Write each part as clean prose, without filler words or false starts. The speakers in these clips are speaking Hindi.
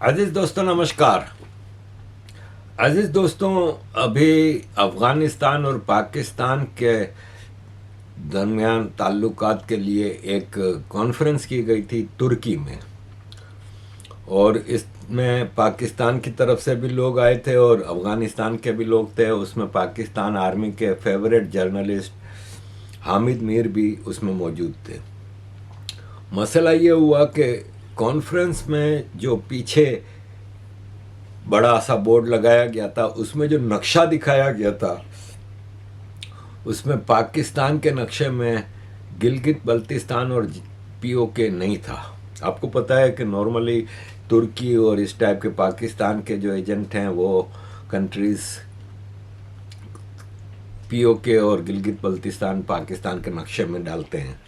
अजीज दोस्तों नमस्कार। अजीज दोस्तों, अभी अफ़गानिस्तान और पाकिस्तान के दरमियान ताल्लुकात के लिए एक कॉन्फ्रेंस की गई थी तुर्की में, और इसमें पाकिस्तान की तरफ से भी लोग आए थे और अफ़गानिस्तान के भी लोग थे। उसमें पाकिस्तान आर्मी के फेवरेट जर्नलिस्ट हामिद मीर भी उसमें मौजूद थे। मसला ये हुआ कि कॉन्फ्रेंस में जो पीछे बड़ा सा बोर्ड लगाया गया था, उसमें जो नक्शा दिखाया गया था, उसमें पाकिस्तान के नक्शे में गिलगित बल्तिस्तान और पीओके नहीं था। आपको पता है कि नॉर्मली तुर्की और इस टाइप के पाकिस्तान के जो एजेंट हैं वो कंट्रीज़ पीओके और गिलगित बल्तिस्तान पाकिस्तान के नक्शे में डालते हैं।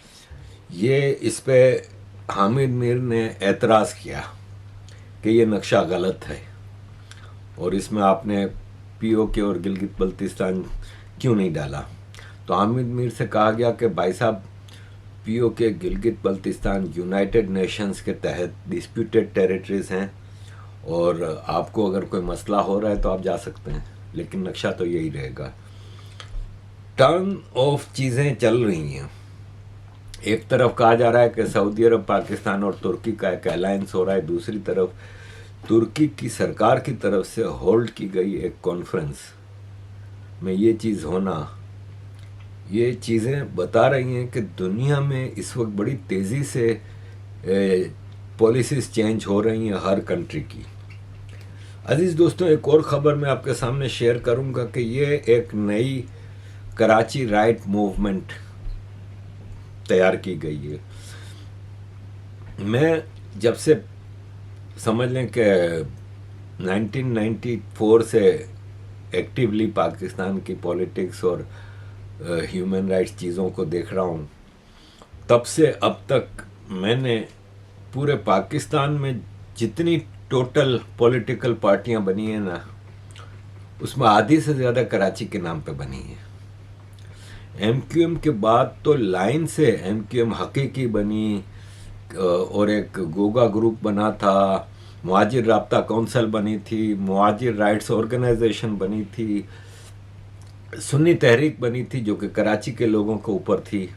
ये इस पे हामिद मीर ने एतराज़ किया कि ये नक्शा गलत है और इसमें आपने पीओके और गिलगित बल्तिस्तान क्यों नहीं डाला। तो हामिद मीर से कहा गया कि भाई साहब, PoK Gilgit Baltistan United Nations के तहत डिस्प्यूटेड टेरिटरीज हैं और आपको अगर कोई मसला हो रहा है तो आप जा सकते हैं, लेकिन नक्शा तो यही रहेगा। टर्न ऑफ चीज़ें चल रही हैं। एक तरफ कहा जा रहा है कि सऊदी अरब, पाकिस्तान और तुर्की का एक अलायंस हो रहा है, दूसरी तरफ तुर्की की सरकार की तरफ से होल्ड की गई एक कॉन्फ्रेंस में ये चीज़ होना, ये चीज़ें बता रही हैं कि दुनिया में इस वक्त बड़ी तेज़ी से पॉलिसीज़ चेंज हो रही हैं हर कंट्री की। अजीज़ दोस्तों, एक और ख़बर मैं आपके सामने शेयर करूंगा कि ये एक नई कराची राइट मूवमेंट तैयार की गई है। मैं जब से समझ लें कि 1994 से एक्टिवली पाकिस्तान की पॉलिटिक्स और ह्यूमन राइट्स चीज़ों को देख रहा हूँ, तब से अब तक मैंने पूरे पाकिस्तान में जितनी टोटल पॉलिटिकल पार्टियाँ बनी हैं ना, उसमें आधी से ज़्यादा कराची के नाम पे बनी है। एमक्यूएम के बाद तो लाइन से एमक्यूएम हकीकी बनी और एक गोगा ग्रुप बना था, मुहाजिर राब्ता काउंसिल बनी थी, मुहाजिर राइट्स ऑर्गेनाइजेशन बनी थी, सुन्नी तहरीक बनी थी जो कि कराची के लोगों के ऊपर थी।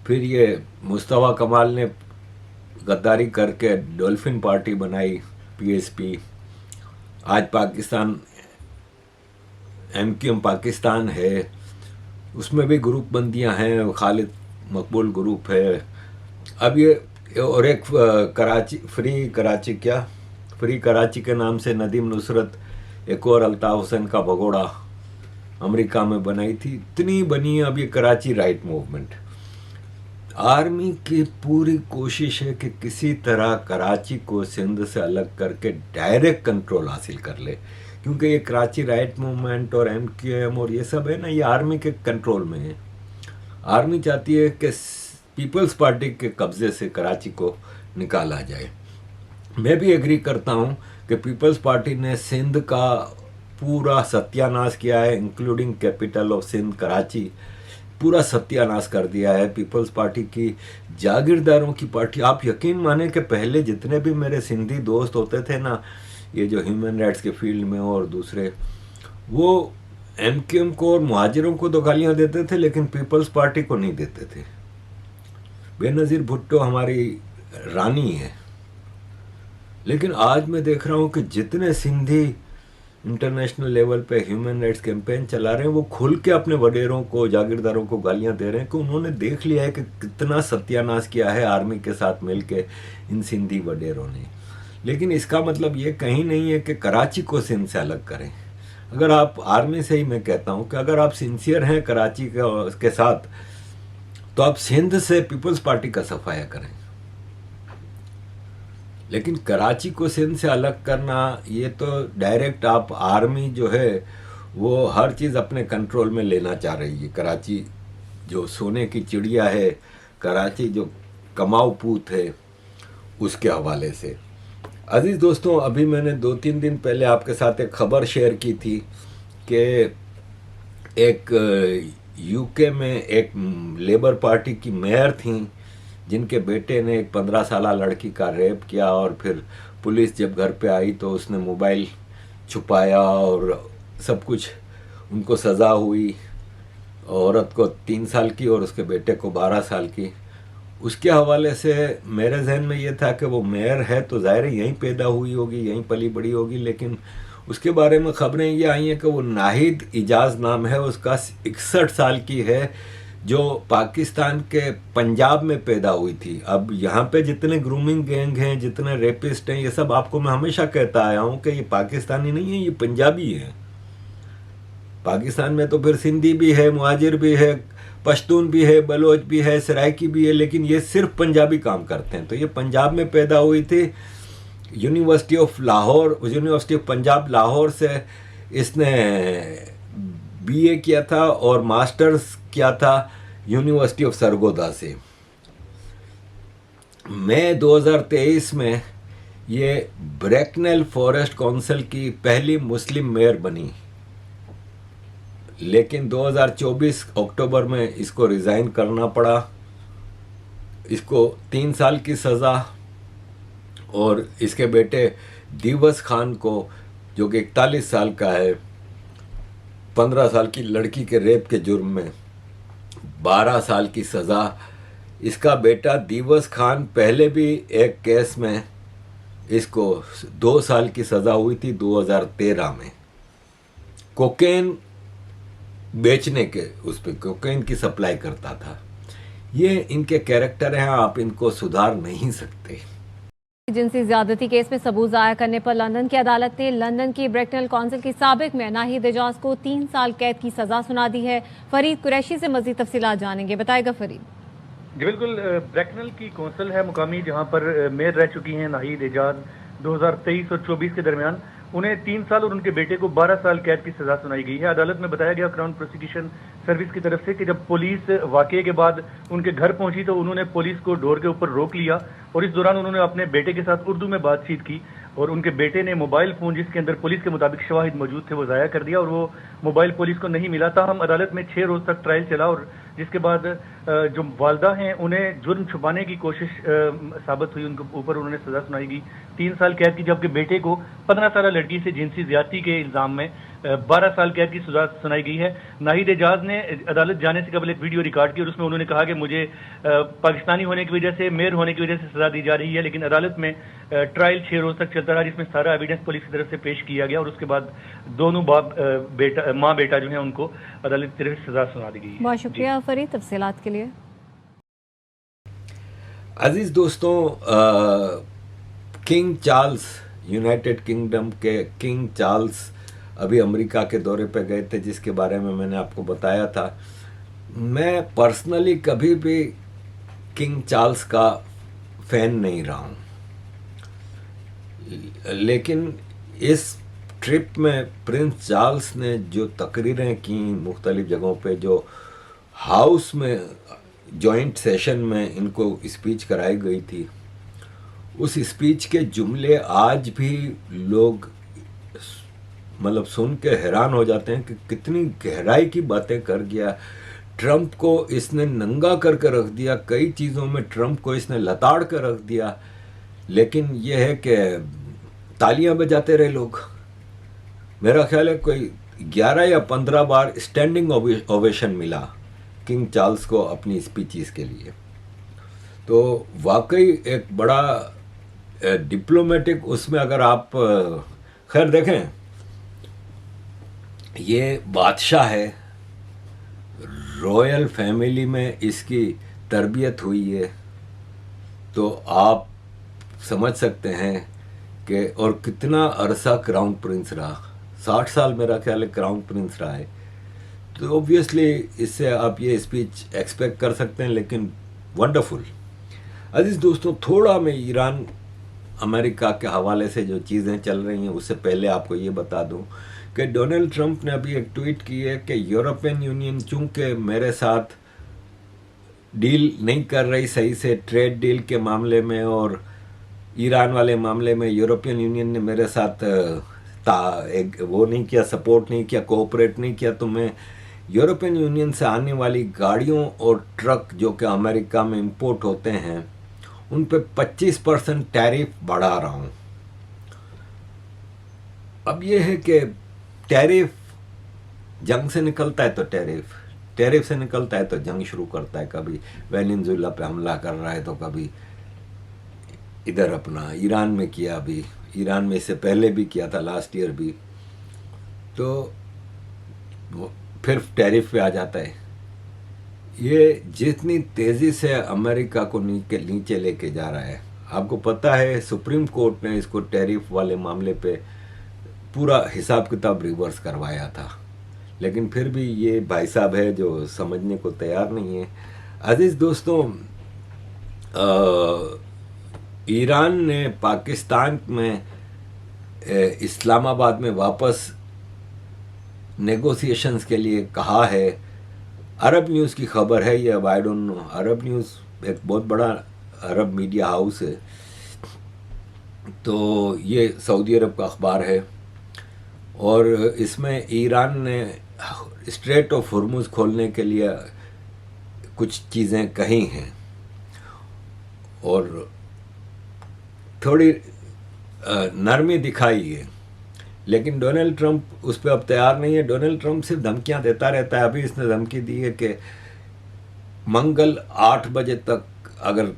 फिर ये मुस्तफ़ा कमाल ने गद्दारी करके डॉल्फिन पार्टी बनाई, पीएसपी। आज पाकिस्तान एमक्यूएम पाकिस्तान है, उसमें भी ग्रुप बंदियां हैं, खालिद मकबूल ग्रुप है। अब ये और एक फ्री कराची के नाम से नदीम नुसरत, एक और अल्ताफ़ हुसैन का भगोड़ा अमेरिका में बनाई थी। इतनी बनी है अब ये कराची राइट मूवमेंट। आर्मी की पूरी कोशिश है कि किसी तरह कराची को सिंध से अलग करके डायरेक्ट कंट्रोल हासिल कर ले, क्योंकि ये कराची राइट मूवमेंट और एमक्यूएम और ये सब है ना, ये आर्मी के कंट्रोल में है। आर्मी चाहती है कि पीपल्स पार्टी के कब्जे से कराची को निकाला जाए। मैं भी एग्री करता हूँ कि पीपल्स पार्टी ने सिंध का पूरा सत्यानाश किया है, including capital of Sindh Karachi, पूरा सत्यानाश कर दिया है। पीपल्स पार्टी की जागीरदारों की पार्टी। आप यकीन माने कि पहले जितने भी मेरे सिंधी दोस्त होते थे ना, ये जो ह्यूमन राइट्स के फील्ड में और दूसरे, वो एमक्यूएम को और मुहाजिरों को तो गालियाँ देते थे, लेकिन पीपल्स पार्टी को नहीं देते थे। बेनज़ीर भुट्टो हमारी रानी है, लेकिन आज मैं देख रहा हूँ कि जितने सिंधी इंटरनेशनल लेवल पे ह्यूमन राइट्स कैंपेन चला रहे हैं, वो खुल के अपने वडेरों को, जागीरदारों को गालियां दे रहे हैं कि उन्होंने देख लिया है कि कितना सत्यानाश किया है आर्मी के साथ मिलके इन सिंधी वडेरों ने। लेकिन इसका मतलब ये कहीं नहीं है कि कराची को सिंध से अलग करें। अगर आप आर्मी से ही मैं कहता हूँ कि अगर आप सिंसियर हैं कराची के साथ, तो आप सिंध से पीपल्स पार्टी का सफाया करें। लेकिन कराची को सिंध से अलग करना, ये तो डायरेक्ट आप आर्मी जो है वो हर चीज़ अपने कंट्रोल में लेना चाह रही है। कराची जो सोने की चिड़िया है, कराची जो कमाऊ पूत है, उसके हवाले से। अजीज़ दोस्तों, अभी मैंने 2-3 दिन पहले आपके साथ एक ख़बर शेयर की थी कि एक यूके में एक लेबर पार्टी की मेयर थी जिनके बेटे ने एक 15 साल लड़की का रेप किया और फिर पुलिस जब घर पे आई तो उसने मोबाइल छुपाया और सब कुछ, उनको सज़ा हुई। औरत को 3 साल की और उसके बेटे को 12 साल की। उसके हवाले से मेरे जहन में ये था कि वो मेयर है तो ज़ाहिर है यहीं पैदा हुई होगी, यहीं पली बड़ी होगी, लेकिन उसके बारे में खबरें ये आई हैं कि वो नाहिद इजाज़ नाम है, उसका 61 साल की है, जो पाकिस्तान के पंजाब में पैदा हुई थी। अब यहाँ पे जितने ग्रूमिंग गैंग हैं, जितने रेपिस्ट हैं, ये सब आपको मैं हमेशा कहता आया हूँ कि ये पाकिस्तानी नहीं है, ये पंजाबी है। पाकिस्तान में तो फिर सिंधी भी है, मुहाजिर भी है, पश्तून भी है, बलोच भी है, सराइकी भी है, लेकिन ये सिर्फ पंजाबी काम करते हैं। तो ये पंजाब में पैदा हुई थी। यूनिवर्सिटी ऑफ पंजाब लाहौर से इसने बीए किया था और मास्टर्स किया था यूनिवर्सिटी ऑफ सरगोदा से। मई 2023 में ये ब्रैकनेल फॉरेस्ट काउंसिल की पहली मुस्लिम मेयर बनी, लेकिन 2024 अक्टूबर में इसको रिज़ाइन करना पड़ा। इसको 3 साल की सज़ा और इसके बेटे दिवस खान को, जो कि 41 साल का है, 15 साल की लड़की के रेप के जुर्म में 12 साल की सज़ा। इसका बेटा दिवस खान पहले भी एक केस में इसको 2 साल की सज़ा हुई थी 2013 में, कोकेन बेचने के, उस पर कोकेन की सप्लाई करता था। ये इनके कैरेक्टर हैं, आप इनको सुधार नहीं सकते। जिनसी ज्यादती केस में सबूत जाया करने पर लंदन की अदालत ने लंदन की ब्रैकनेल काउंसिल की साबिक में नाहिद इजाज को 3 साल कैद की सजा सुना दी है। फरीद कुरैशी से मजीद तफसीलात जानेंगे, बताएगा फरीद। जी बिल्कुल, ब्रैकनेल की कौंसिल है मुकामी, जहां पर मेयर रह चुकी हैं नाहिद इजाज 2023 और 24 के दरमियान। उन्हें 3 साल और उनके बेटे को 12 साल कैद की सजा सुनाई गई है। अदालत में बताया गया क्राउन प्रोसिक्यूशन सर्विस की तरफ से कि जब पुलिस वाकये के बाद उनके घर पहुंची तो उन्होंने पुलिस को डोर के ऊपर रोक लिया और इस दौरान उन्होंने अपने बेटे के साथ उर्दू में बातचीत की और उनके बेटे ने मोबाइल फोन, जिसके अंदर पुलिस के मुताबिक शवाहिद मौजूद थे, वो ज़ाया कर दिया और वो मोबाइल पुलिस को नहीं मिला था। हम अदालत में 6 रोज तक ट्रायल चला और जिसके बाद जो वालदा हैं उन्हें जुर्म छुपाने की कोशिश साबित हुई, उनके ऊपर उन्होंने सजा सुनाई गई 3 साल कैद की, जबकि बेटे को 15 साल लड़की से जिनसी ज्यादती के इल्जाम में 12 साल कैद की सजा सुनाई गई है। नाहिद एजाज ने अदालत जाने से कबल एक वीडियो रिकॉर्ड की और उसमें उन्होंने कहा कि मुझे पाकिस्तानी होने की वजह से, मेयर होने की वजह से सजा दी जा रही है, लेकिन अदालत में ट्रायल 6 रोज तक चलता रहा, जिसमें सारा एविडेंस पुलिस की तरफ से पेश किया गया और उसके बाद दोनों माँ बेटा जो है उनको अदालत की तरफ से सजा सुना दी गई। बहुत शुक्रिया फरीद तफसीलात के लिए। अजीज दोस्तों, किंग चार्ल्स, यूनाइटेड किंगडम के किंग चार्ल्स अभी अमेरिका के दौरे पे गए थे, जिसके बारे में मैंने आपको बताया था। मैं पर्सनली कभी भी किंग चार्ल्स का फैन नहीं रहा हूँ, लेकिन इस ट्रिप में प्रिंस चार्ल्स ने जो तकरीरें की मुख्तलिफ जगहों पे, जो हाउस में जॉइंट सेशन में इनको स्पीच कराई गई थी, उस स्पीच के जुमले आज भी लोग मतलब सुन के हैरान हो जाते हैं कि कितनी गहराई की बातें कर गया। ट्रंप को इसने नंगा करके रख दिया, कई चीज़ों में ट्रंप को इसने लताड़ कर रख दिया, लेकिन यह है कि तालियां बजाते रहे लोग। मेरा ख्याल है कोई 11 या 15 बार स्टैंडिंग ओवेशन मिला किंग चार्ल्स को अपनी स्पीचेस के लिए। तो वाकई एक बड़ा डिप्लोमेटिक उसमें, अगर आप खैर देखें, ये बादशाह है, रॉयल फैमिली में इसकी तरबियत हुई है, तो आप समझ सकते हैं कि और कितना अरसा क्राउन प्रिंस रहा, 60 साल मेरा ख्याल है क्राउन प्रिंस रहा है। तो ऑब्वियसली इससे आप ये स्पीच एक्सपेक्ट कर सकते हैं, लेकिन वंडरफुल। अजीज दोस्तों, थोड़ा मैं ईरान अमेरिका के हवाले से जो चीज़ें चल रही हैं उससे पहले आपको ये बता दूं कि डोनाल्ड ट्रंप ने अभी एक ट्वीट की है कि यूरोपियन यूनियन चूंकि मेरे साथ डील नहीं कर रही सही से, ट्रेड डील के मामले में और ईरान वाले मामले में यूरोपियन यूनियन ने मेरे साथ वो नहीं किया, सपोर्ट नहीं किया, कोऑपरेट नहीं किया, तो मैं यूरोपियन यूनियन से आने वाली गाड़ियों और ट्रक जो कि अमेरिका में इंपोर्ट होते हैं उन पे 25% टैरिफ बढ़ा रहा हूँ। अब ये है कि टैरिफ जंग से निकलता है तो टैरिफ से निकलता है तो जंग शुरू करता है। कभी वेनेजुएला पे हमला कर रहा है तो कभी इधर अपना ईरान में किया, अभी ईरान में इससे पहले भी किया था, लास्ट ईयर भी। तो फिर टैरिफ पे आ जाता है। ये जितनी तेज़ी से अमेरिका को नीचे लेके जा रहा है, आपको पता है सुप्रीम कोर्ट ने इसको टैरिफ वाले मामले पे पूरा हिसाब किताब रिवर्स करवाया था, लेकिन फिर भी ये भाई साहब है जो समझने को तैयार नहीं है। अजीज़ दोस्तों, ईरान ने पाकिस्तान में इस्लामाबाद में वापस नेगोशिएशंस के लिए कहा है। अरब न्यूज़ की खबर है ये, अब I don't know. Arab news एक बहुत बड़ा अरब मीडिया हाउस है, तो ये सऊदी अरब का अखबार है, और इसमें ईरान ने स्ट्रेट ऑफ हुर्मुज़ खोलने के लिए कुछ चीज़ें कही हैं और थोड़ी नरमी दिखाई है, लेकिन डोनाल्ड ट्रंप उस पर अब तैयार नहीं है। डोनाल्ड ट्रंप सिर्फ धमकियां देता रहता है। अभी इसने धमकी दी है कि मंगल 8 बजे तक अगर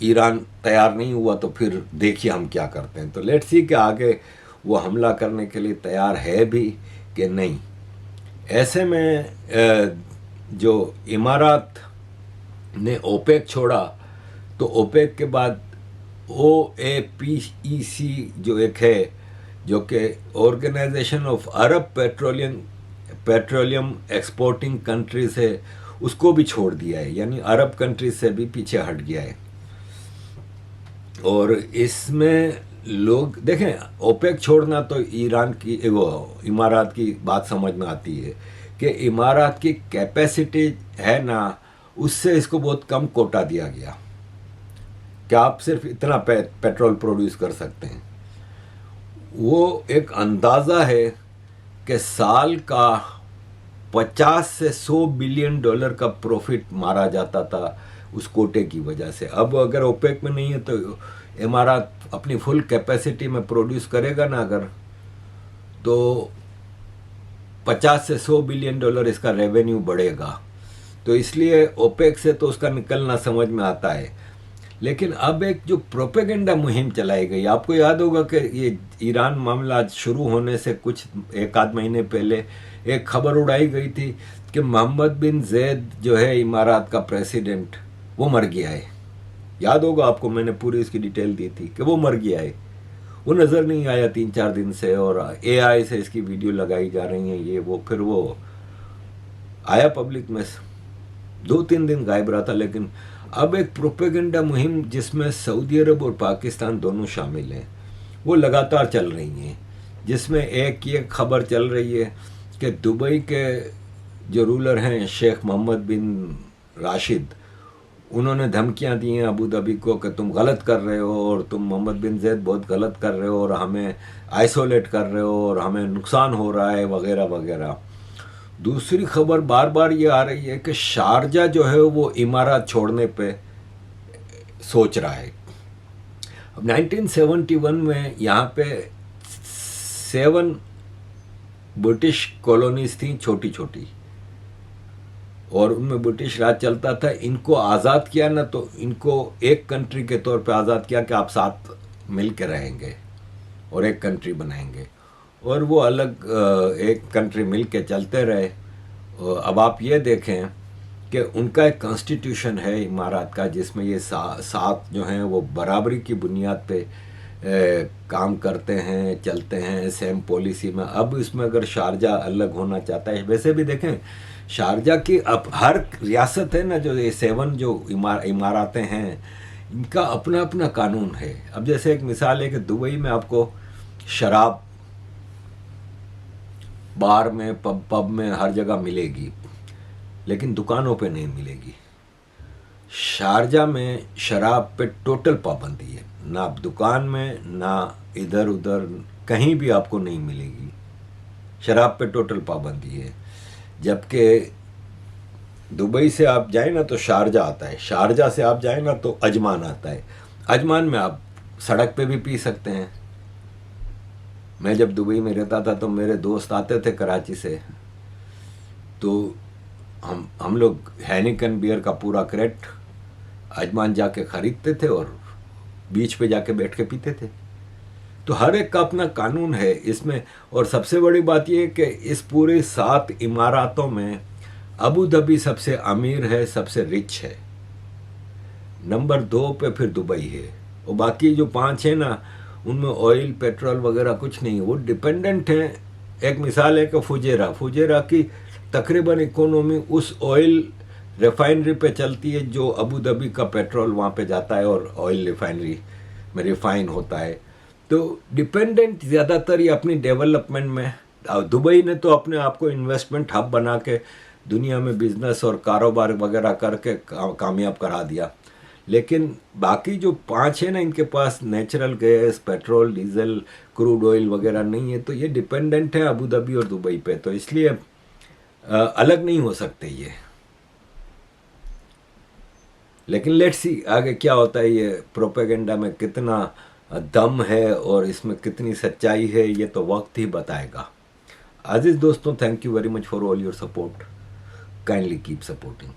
ईरान तैयार नहीं हुआ तो फिर देखिए हम क्या करते हैं। तो लेट्स सी कि आगे वो हमला करने के लिए तैयार है भी कि नहीं। ऐसे में जो इमारात ने ओपेक छोड़ा, तो ओपेक के बाद OAPEC जो एक है, जो कि organisation of Arab petroleum exporting countries है, उसको भी छोड़ दिया है, यानी अरब कंट्रीज से भी पीछे हट गया है। और इसमें लोग देखें, ओपेक छोड़ना तो ईरान की वो इमारात की बात समझ में आती है कि इमारात की कैपेसिटी है ना, उससे इसको बहुत कम कोटा दिया गया कि आप सिर्फ इतना पेट्रोल प्रोड्यूस कर सकते हैं। वो एक अंदाज़ा है कि साल का 50 से 100 बिलियन डॉलर का प्रॉफिट मारा जाता था उस कोटे की वजह से। अब अगर ओपेक में नहीं है तो इमारात अपनी फुल कैपेसिटी में प्रोड्यूस करेगा ना अगर, तो 50 से 100 बिलियन डॉलर इसका रेवेन्यू बढ़ेगा। तो इसलिए ओपेक से तो उसका निकलना समझ में आता है। लेकिन अब एक जो प्रोपेगेंडा मुहिम चलाई गई, आपको याद होगा कि ये ईरान मामला शुरू होने से कुछ एक आध महीने पहले एक खबर उड़ाई गई थी कि मोहम्मद बिन जैद जो है इमारात का प्रेसिडेंट, वो मर गया है। याद होगा आपको, मैंने पूरी इसकी डिटेल दी थी कि वो मर गया है। वो नज़र नहीं आया 3-4 दिन से, और AI से इसकी वीडियो लगाई जा रही है ये वो। फिर वो आया पब्लिक में, 2-3 दिन गायब रहा था। लेकिन अब एक प्रोपेगेंडा मुहिम जिसमें सऊदी अरब और पाकिस्तान दोनों शामिल हैं, वो लगातार चल रही हैं, जिसमें एक ये खबर चल रही है कि दुबई के जो रूलर हैं शेख मोहम्मद बिन राशिद, उन्होंने धमकियां दी हैं अबू धाबी को कि तुम गलत कर रहे हो और तुम मोहम्मद बिन जैद बहुत गलत कर रहे हो और हमें आइसोलेट कर रहे हो और हमें नुकसान हो रहा है वगैरह वगैरह। दूसरी खबर बार बार ये आ रही है कि शारजा जो है वो इमारात छोड़ने पे सोच रहा है। अब 1971 में यहाँ पे 7 ब्रिटिश कॉलोनीज थी, छोटी छोटी, और उनमें ब्रिटिश राज चलता था। इनको आज़ाद किया ना, तो इनको एक कंट्री के तौर पे आज़ाद किया कि आप साथ मिल के रहेंगे और एक कंट्री बनाएंगे, और वो अलग एक कंट्री मिल के चलते रहे। अब आप ये देखें कि उनका एक कॉन्स्टिट्यूशन है इमारात का, जिसमें ये साथ जो हैं वो बराबरी की बुनियाद पे काम करते हैं, चलते हैं सेम पॉलिसी में। अब इसमें अगर शारजा अलग होना चाहता है, वैसे भी देखें शारजा की अब हर रियासत है ना, जो ये 7 जो इमारातें हैं, इनका अपना अपना कानून है। अब जैसे एक मिसाल है कि दुबई में आपको शराब बार में, पब में, हर जगह मिलेगी, लेकिन दुकानों पे नहीं मिलेगी। शारजा में शराब पे टोटल पाबंदी है, ना दुकान में ना इधर उधर कहीं भी आपको नहीं मिलेगी। शराब पे टोटल पाबंदी है। जबकि दुबई से आप जाए ना तो शारजा आता है, शारजा से आप जाए ना तो अजमान आता है। अजमान में आप सड़क पे भी पी सकते हैं, मैं जब दुबई में रहता था तो मेरे दोस्त आते थे कराची से, तो हम लोग हैनिकन बियर का पूरा क्रेट अजमान जाके खरीदते थे और बीच पे जाके बैठ के पीते थे। तो हर एक का अपना कानून है इसमें। और सबसे बड़ी बात यह है कि इस पूरे 7 इमारातों में अबू धाबी सबसे अमीर है, सबसे रिच है, नंबर 2 पे फिर दुबई है, और बाकी जो 5 है ना उनमें ऑयल पेट्रोल वगैरह कुछ नहीं है, वो डिपेंडेंट हैं। एक मिसाल है कि फुजेरा की तकरीबन इकोनॉमी उस ऑयल रिफाइनरी पे चलती है जो अबू धाबी का पेट्रोल वहाँ पे जाता है और ऑयल रिफाइनरी में रिफाइन होता है। तो डिपेंडेंट ज़्यादातर ये अपनी डेवलपमेंट में। दुबई ने तो अपने आप को इन्वेस्टमेंट हब बना के दुनिया में बिजनेस और कारोबार वगैरह करके कामयाब करा दिया, लेकिन बाकी जो 5 है ना इनके पास natural gas, petrol, diesel, crude oil वगैरह नहीं है। तो ये डिपेंडेंट है अबू धाबी और दुबई पे, तो इसलिए अलग नहीं हो सकते ये। लेकिन लेट्स सी आगे क्या होता है, ये प्रोपेगेंडा में कितना दम है और इसमें कितनी सच्चाई है ये तो वक्त ही बताएगा। अजीज दोस्तों, thank you very much for all your support. Kindly keep supporting.